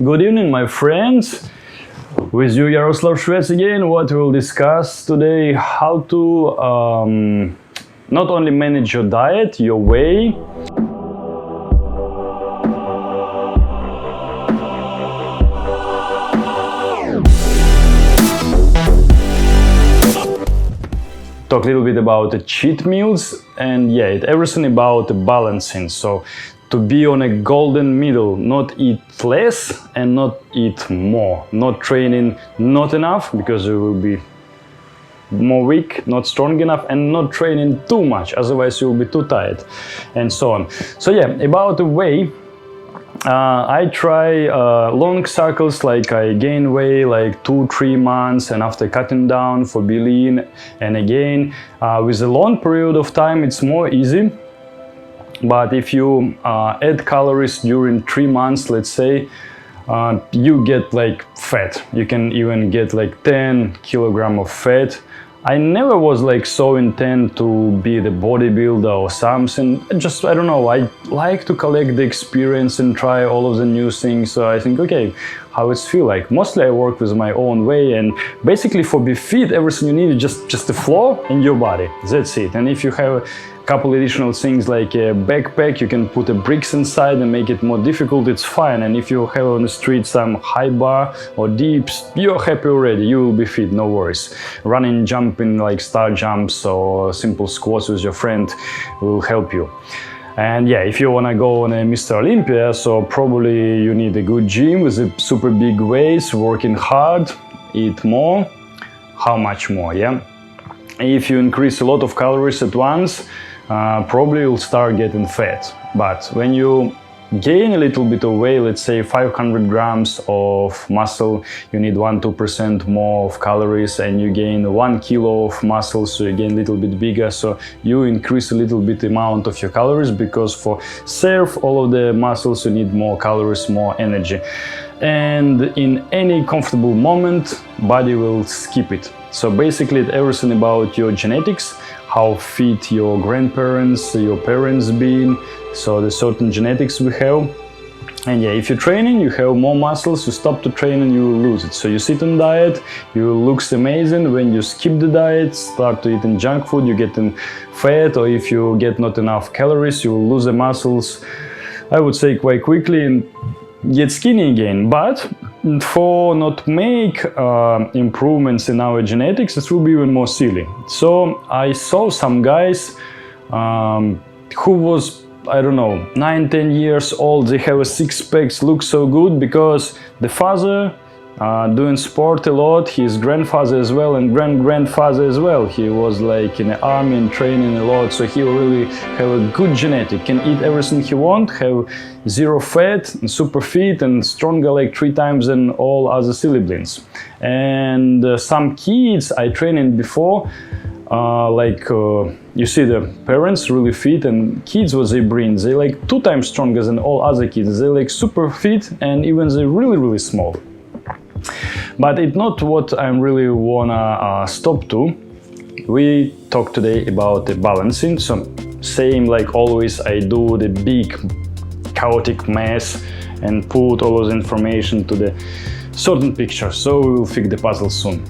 Good evening, my friends. With you, Yaroslav Shvets again. What we'll discuss today: how to not only manage your diet, your weight. Talk a little bit about the cheat meals and everything about the balancing. So to be on a golden middle, not eat less and not eat more, not training not enough because you will be more weak, not strong enough, and not training too much, otherwise you will be too tired, and so on. So about the weight, I try long cycles, like I gain weight like 2-3 months, and after cutting down for be lean, and again with a long period of time it's more easy. But if you add calories during 3 months, let's say, you get like fat. You can even get like 10 kilograms of fat. I never was like so intent to be the bodybuilder or something. I don't know, I like to collect the experience and try all of the new things. So I think, okay, how it's feel like. Mostly I work with my own way, and basically for be fit, everything you need is just the floor and your body. That's it. And if you have a couple additional things like a backpack, you can put a bricks inside and make it more difficult, it's fine. And if you have on the street some high bar or dips, you're happy already, you will be fit, no worries. Running, jumping like star jumps or simple squats with your friend will help you. And if you wanna go on a Mr. Olympia, so probably you need a good gym with a super big weights, working hard, eat more. How much more, If you increase a lot of calories at once, probably you'll start getting fat. But when you gain a little bit of weight, let's say 500 grams of muscle, you need 1-2% more of calories, and you gain 1 kilo of muscle, so you gain a little bit bigger, so you increase a little bit amount of your calories, because for serve all of the muscles you need more calories, more energy. And in any comfortable moment, body will skip it. So basically it's everything about your genetics, how fit your grandparents, your parents been, so the certain genetics we have. And if you're training, you have more muscles, you stop to train and you will lose it. So you sit on diet, you looks amazing. When you skip the diet, start to eating junk food, you get fat, or if you get not enough calories, you will lose the muscles, I would say, quite quickly, and get skinny again. But for not make improvements in our genetics, it will be even more silly. So I saw some guys who was, I don't know, 9-10 years old, they have a six-packs, look so good because the father doing sport a lot, his grandfather as well, and grandfather as well. He was like in the army and training a lot, so he really have a good genetic, can eat everything he want, have zero fat, and super fit and stronger like 3 times than all other siblings. And some kids I trained before, you see the parents really fit, and kids what they bring, they like 2 times stronger than all other kids. They like super fit, and even they really small. But it's not what I really wanna stop to. We talk today about the balancing. So same like always, I do the big chaotic mess and put all those information to the certain picture. So we will fix the puzzle soon.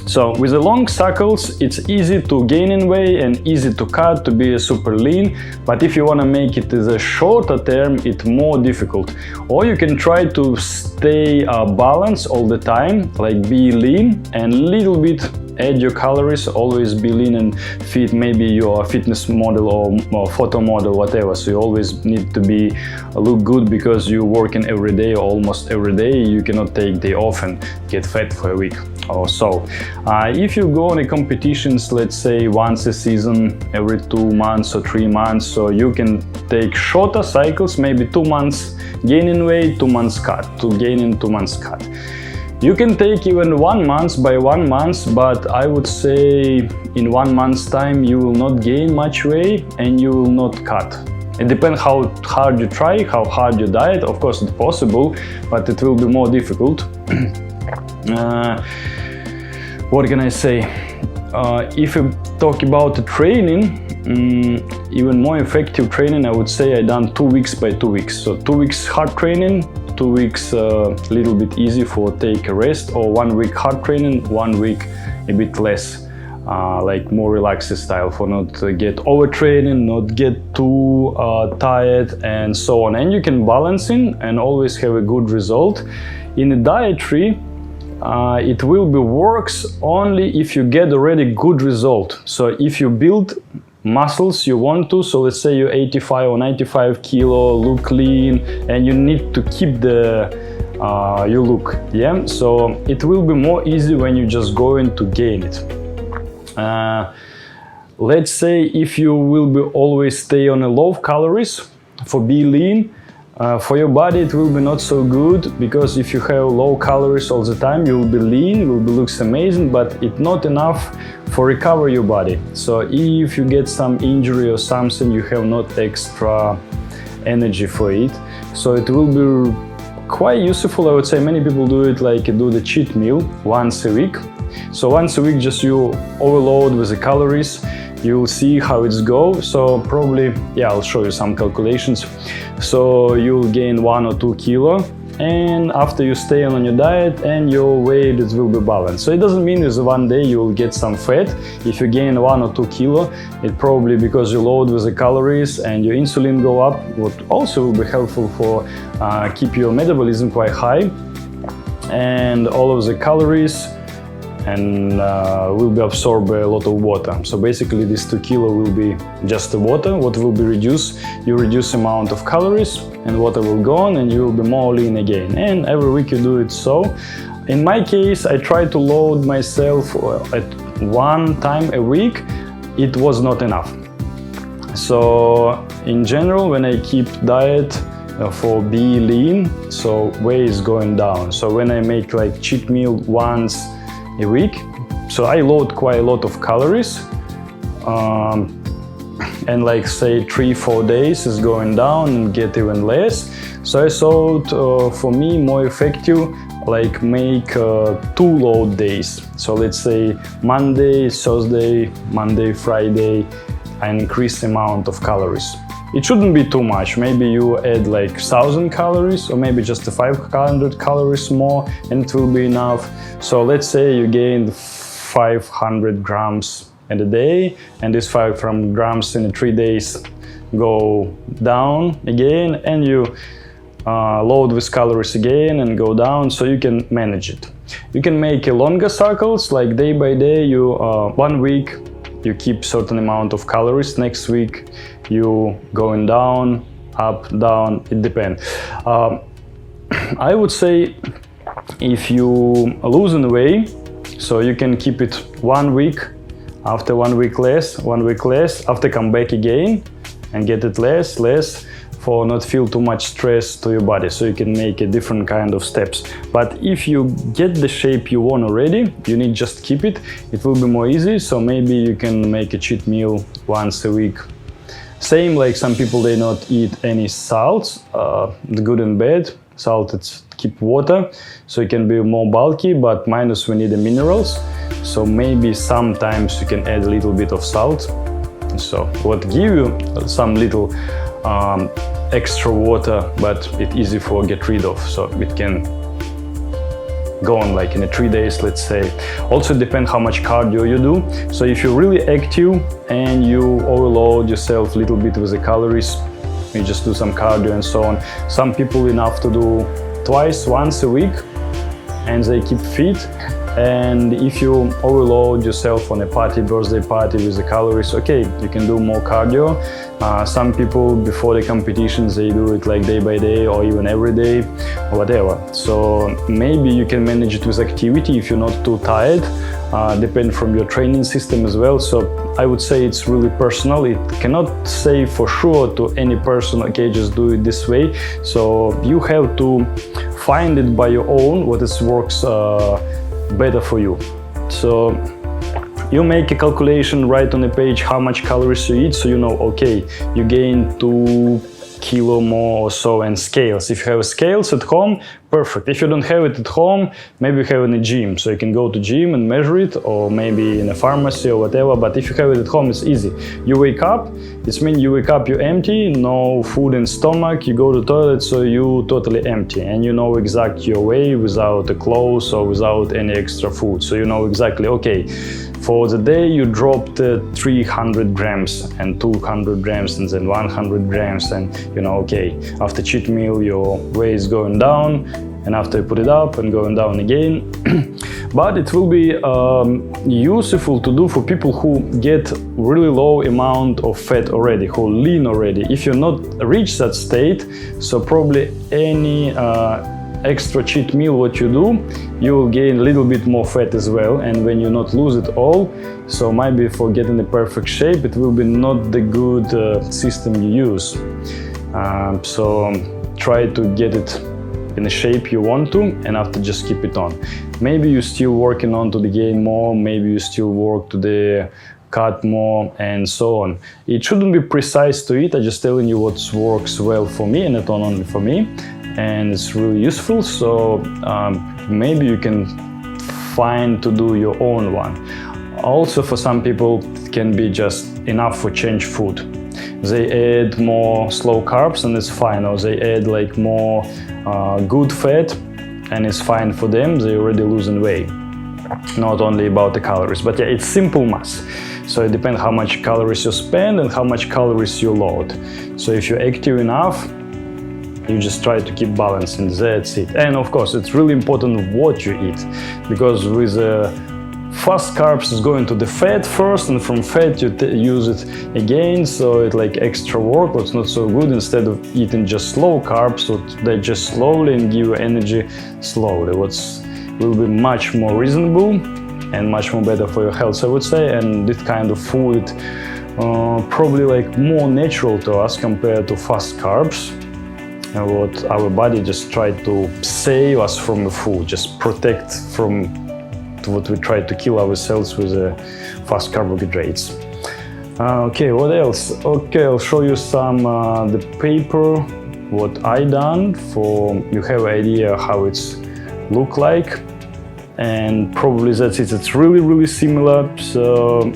So with the long cycles, it's easy to gain in weight and easy to cut, to be super lean. But if you want to make it as a shorter term, it's more difficult. Or you can try to stay balanced all the time, like be lean and little bit add your calories, always be lean and fit. Maybe you're a fitness model or photo model, whatever. So you always need to be look good because you're working every day or almost every day. You cannot take day off and get fat for a week or so. If you go on a competitions, let's say once a season, every 2 months or 3 months, so you can take shorter cycles, maybe 2 months gaining weight, 2 months cut, to gaining 2 months cut. You can take even 1 month by 1 month, but I would say in 1 month's time you will not gain much weight and you will not cut. It depends how hard you try, how hard you diet. Of course it's possible, but it will be more difficult. What can I say? If you talk about the training, even more effective training, I would say I done 2 weeks by 2 weeks. So 2 weeks hard training, 2 weeks little bit easy for take a rest, or 1 week hard training, 1 week a bit less, like more relaxed style, for not get overtraining, not get too tired and so on. And you can balance in and always have a good result. In the dietary, it will be works only if you get already good result. So if you build muscles you want to, so let's say you're 85 or 95 kilo, look lean, and you need to keep the your look, yeah, so it will be more easy when you just going to gain it. Let's say if you will be always stay on a low calories for be lean, for your body it will be not so good, because if you have low calories all the time, you will be lean, will be looks amazing, but it's not enough for recover your body. So if you get some injury or something, you have not extra energy for it. So it will be quite useful, I would say. Many people do it like do the cheat meal once a week. So once a week just you overload with the calories, you'll see how it's go. So probably, yeah, I'll show you some calculations. So you'll gain 1 or 2 kilo, and after you stay on your diet and your weight, it will be balanced. So it doesn't mean is one day you will get some fat. If you gain 1 or 2 kilo, it probably because you load with the calories and your insulin go up, what also will be helpful for keep your metabolism quite high, and all of the calories and will be absorbed by a lot of water. So basically this 2 kilo will be just the water. What will be reduced, you reduce amount of calories and water will go on, and you will be more lean again. And every week you do it. So in my case, I try to load myself at 1 time a week. It was not enough. So in general, when I keep diet for be lean, so weight is going down. So when I make like cheat meal once a week, so I load quite a lot of calories, and like say 3-4 days is going down and get even less. So I thought for me more effective like make 2 load days. So let's say Monday, Thursday, Monday, Friday, I increase the amount of calories. It shouldn't be too much. Maybe you add like 1,000 calories, or maybe just 500 calories more, and it will be enough. So let's say you gain 500 grams in a day, and these 500 grams in 3 days go down again, and you load with calories again and go down, so you can manage it. You can make a longer cycles, like day by day. You 1 week you keep certain amount of calories, next week you going down, up, down, it depends. I would say if you losing weight, so you can keep it 1 week, after 1 week less, 1 week less, after come back again and get it less, for not feel too much stress to your body. So you can make a different kind of steps. But if you get the shape you want already, you need just keep it. It will be more easy. So maybe you can make a cheat meal once a week. Same like some people, they not eat any salts, the good and bad. Salt, it's keep water, so it can be more bulky, but minus we need the minerals. So maybe sometimes you can add a little bit of salt. So what give you some little extra water, but it's easy for get rid of. So it can go on like in 3 days, let's say. Also depend how much cardio you do. So if you're really active and you overload yourself a little bit with the calories, you just do some cardio and so on. Some people enough to do once a week, and they keep fit. And if you overload yourself on a party, birthday party with the calories, okay, you can do more cardio. Some people before the competitions, they do it like day by day or even every day or whatever. So maybe you can manage it with activity if you're not too tired. Depend from your training system as well. So I would say it's really personal. It cannot say for sure to any person, okay, just do it this way. So you have to find it by your own, what it works better for you. So you make a calculation, write on a page how much calories you eat, so you know, okay, you gain 2 kilo more or so, and scales. If you have scales at home, perfect. If you don't have it at home, maybe you have it in a gym, so you can go to gym and measure it, or maybe in a pharmacy or whatever. But if you have it at home, it's easy. You wake up, it means you wake up, you're empty, no food in stomach, you go to the toilet, so you totally empty, and you know exact your way without the clothes or without any extra food. So you know exactly, okay, for the day you dropped 300 grams and 200 grams and then 100 grams, and you know, okay, after cheat meal your weight is going down, and after you put it up and going down again. But it will be useful to do for people who get really low amount of fat already, who lean already. If you're not reached that state, so probably any extra cheat meal what you do, you will gain a little bit more fat as well, and when you not lose it all, so maybe for getting the perfect shape, it will be not the good system you use. So try to get it in the shape you want to, and after just keep it on. Maybe you're still working on to the gain more, maybe you still work to the cut more, and so on. It shouldn't be precise to it, I'm just telling you what works well for me, and not only for me, and it's really useful. So maybe you can find to do your own one. Also, for some people it can be just enough for change food. They add more slow carbs and it's fine, or they add like more good fat and it's fine for them, they already losing weight. Not only about the calories, but yeah, it's simple math. So it depends how much calories you spend and how much calories you load. So if you're active enough, you just try to keep balance, and that's it. And of course, it's really important what you eat, because with fast carbs is going to the fat first, and from fat you use it again, so it's like extra work, it's not so good. Instead of eating just slow carbs, so they just slowly and give you energy slowly, what's will be much more reasonable and much more better for your health, I would say. And this kind of food probably like more natural to us compared to fast carbs, what our body just tried to save us from the food, just protect from what we try to kill ourselves with fast carbohydrates. Okay, what else? Okay, I'll show you some the paper what I done, for you have an idea how it's look like, and probably that's it. It's really similar. So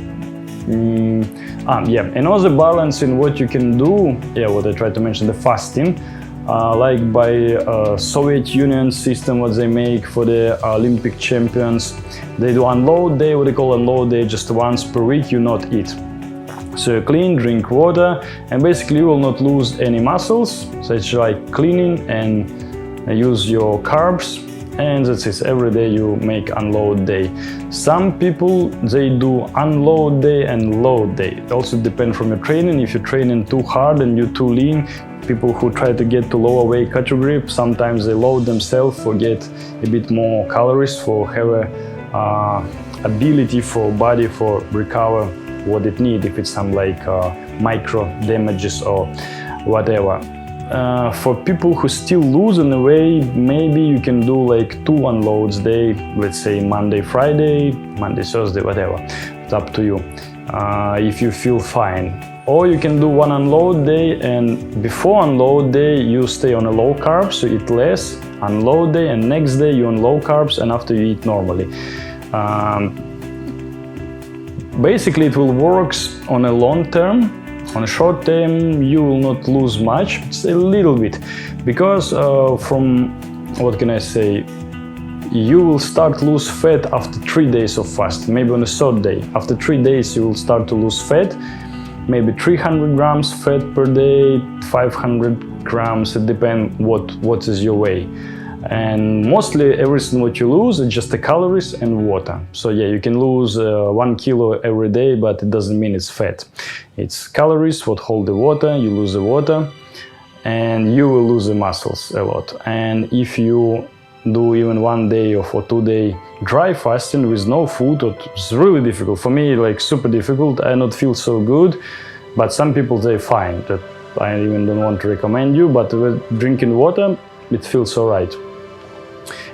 yeah, another balance in what you can do, yeah, what I tried to mention, the fasting. Like by Soviet Union system, what they make for the Olympic champions, they do unload day, what they call unload day, just once per week you not eat. So you clean, drink water, and basically you will not lose any muscles. So it's like cleaning and use your carbs, and that's it. Every day you make unload day. Some people, they do unload day and load day. It also depends from your training. If you're training too hard and you're too lean, people who try to get to lower weight category, sometimes they load themselves for get a bit more calories, for have a ability for body for recover what it need, if it's some like micro damages or whatever. For people who still losing the weight, maybe you can do like 2 unloads day, let's say Monday, Friday, Monday, Thursday, whatever. It's up to you, if you feel fine. Or you can do 1 unload day, and before unload day you stay on a low carb, so eat less, unload day, and next day you on low carbs, and after you eat normally. Basically it will work on a long term. On a short term you will not lose much, it's a little bit, because from, what can I say, you will start lose fat after 3 days of fast, maybe on the 3rd day. After 3 days you will start to lose fat, maybe 300 grams fat per day, 500 grams, it depends what is your weight. And mostly everything what you lose is just the calories and water. So yeah, you can lose 1 kilo every day, but it doesn't mean it's fat. It's calories what hold the water, you lose the water, and you will lose the muscles a lot. And if you do even 1 day or for 2 day dry fasting with no food, it's really difficult. For me, like super difficult, I not feel so good, but some people they find that I even don't want to recommend you, but with drinking water, it feels alright.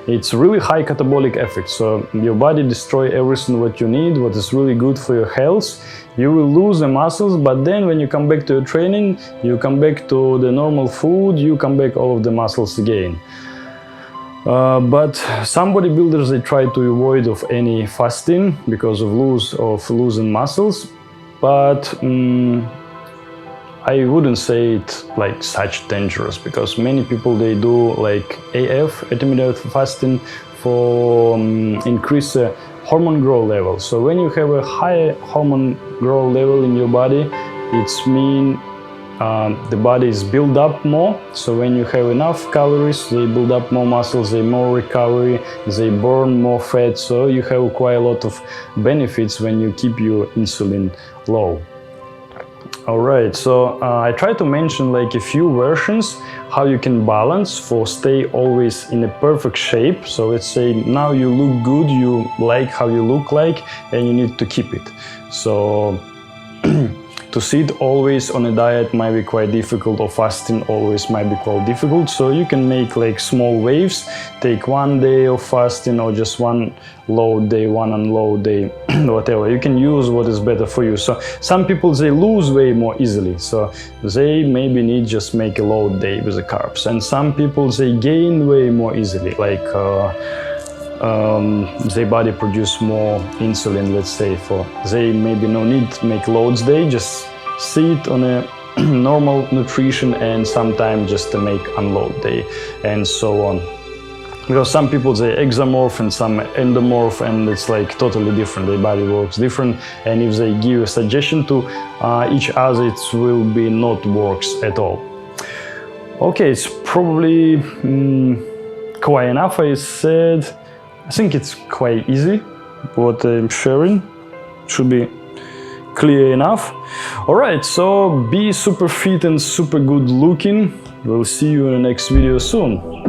It's really high catabolic effect, so your body destroy everything what you need, what is really good for your health. You will lose the muscles, but then when you come back to your training, you come back to the normal food, you come back all of the muscles again. But some bodybuilders, they try to avoid of any fasting because of losing muscles. But I wouldn't say it like such dangerous, because many people, they do like AF, intermittent fasting, for increase hormone growth level. So when you have a high hormone growth level in your body, it's mean the body is build up more. So when you have enough calories, they build up more muscles, they more recovery, they burn more fat. So you have quite a lot of benefits when you keep your insulin low. All right, so I try to mention like a few versions how you can balance for stay always in a perfect shape. So let's say now you look good, you like how you look like, and you need to keep it. So to sit always on a diet might be quite difficult, or fasting always might be quite difficult. So you can make like small waves, take one day of fasting, or just one low day, one unload day, whatever. You can use what is better for you. So some people, they lose weight more easily, so they maybe need just make a low day with the carbs. And some people, they gain weight more easily, like their body produce more insulin, let's say, for they maybe no need to make loads day, just sit on a normal nutrition, and sometimes just to make unload day, and so on. Because some people, they exomorph and some endomorph, and it's like totally different, their body works different, and if they give a suggestion to each other, it will be not works at all. Okay, it's probably quite enough. I said, I think it's quite easy what I'm sharing, should be clear enough. All right, so be super fit and super good looking. We'll see you in the next video soon.